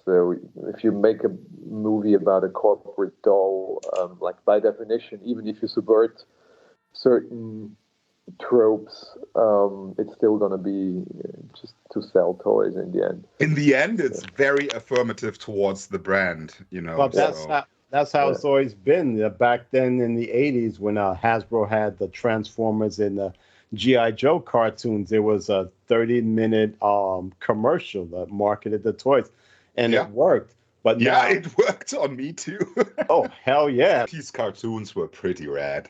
So if you make a movie about a corporate doll, like by definition, even if you subvert certain tropes, it's still gonna be just to sell toys in the end. In the end, it's very affirmative towards the brand, you know. Well, that's how it's always been. Back then in the 80s, when Hasbro had the Transformers and the G.I. Joe cartoons, there was a 30-minute commercial that marketed the toys, and it worked. But now, it worked on me too. Oh, hell yeah. These cartoons were pretty rad.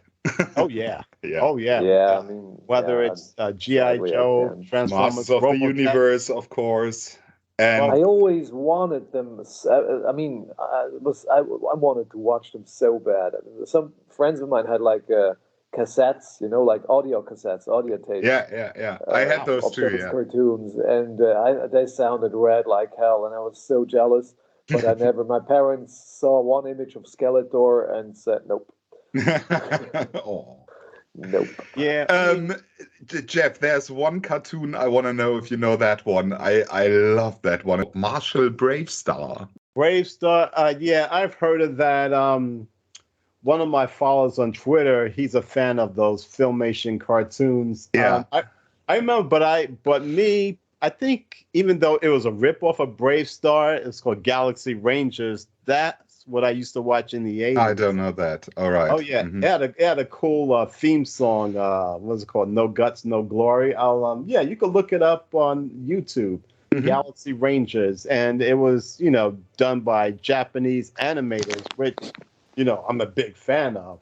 Oh, yeah. Yeah. Oh, yeah. Yeah, I mean, whether it's G.I. Joe, Transformers, Masters of the Universe, of course. And I always wanted them. I mean, I wanted to watch them so bad. Some friends of mine had like cassettes, you know, like audio cassettes, audio tapes. Yeah. I had those too. Yeah. Cartoons, and they sounded rad like hell, and I was so jealous. But I never. My parents saw one image of Skeletor and said, "Nope." Oh. Nope. Yeah. Jeff, there's one cartoon I want to know if you know that one. I love that one. Marshall Bravestar. Bravestar. Yeah, I've heard of that. One of my followers on Twitter, he's a fan of those Filmation cartoons. Yeah. I remember, I think even though it was a ripoff of Bravestar, it's called Galaxy Rangers. That's what I used to watch in the 80s. I don't know that. All right. Oh, yeah. It had a cool theme song. What was it called? No Guts, No Glory. You can look it up on YouTube. Galaxy Rangers. And it was, done by Japanese animators, which, I'm a big fan of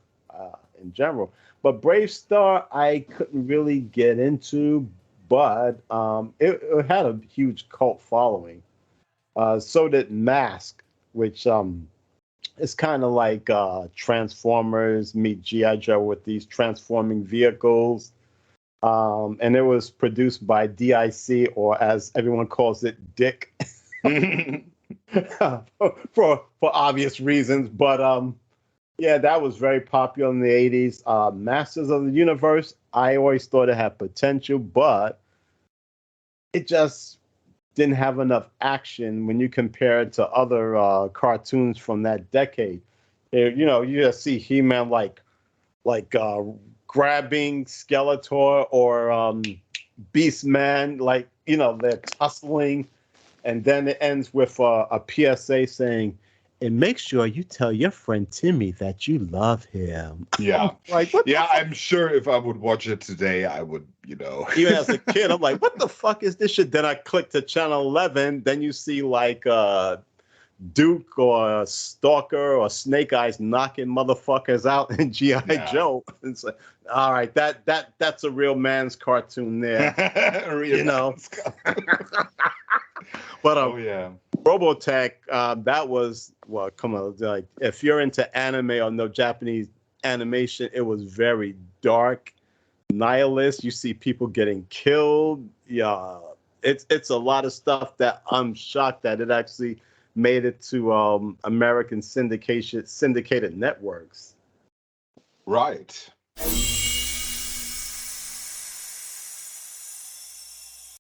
in general. But Bravestar, I couldn't really get into, but it had a huge cult following. So did m.a.s.k, which it's kind of like Transformers meet g.i.joe with these transforming vehicles. And it was produced by DIC, or as everyone calls it, Dick, for obvious reasons. But that was very popular in the 80s. Masters of the Universe, I always thought it had potential, but it just didn't have enough action when you compare it to other cartoons from that decade. You just see He-Man like grabbing Skeletor or Beastman, they're tussling, and then it ends with a PSA saying, "And make sure you tell your friend Timmy that you love him." Yeah. Like, what I'm sure if I would watch it today, I would, Even as a kid, I'm like, what the fuck is this shit? Then I click to channel 11. Then you see like Duke or Stalker or Snake Eyes knocking motherfuckers out in G.I. Joe. It's like, all right, that's a real man's cartoon there. But Robotech, that was, well, come on, like, if you're into anime or no Japanese animation, it was very dark, nihilist. You see people getting killed. Yeah, it's a lot of stuff that I'm shocked that it actually made it to American syndicated networks. Right.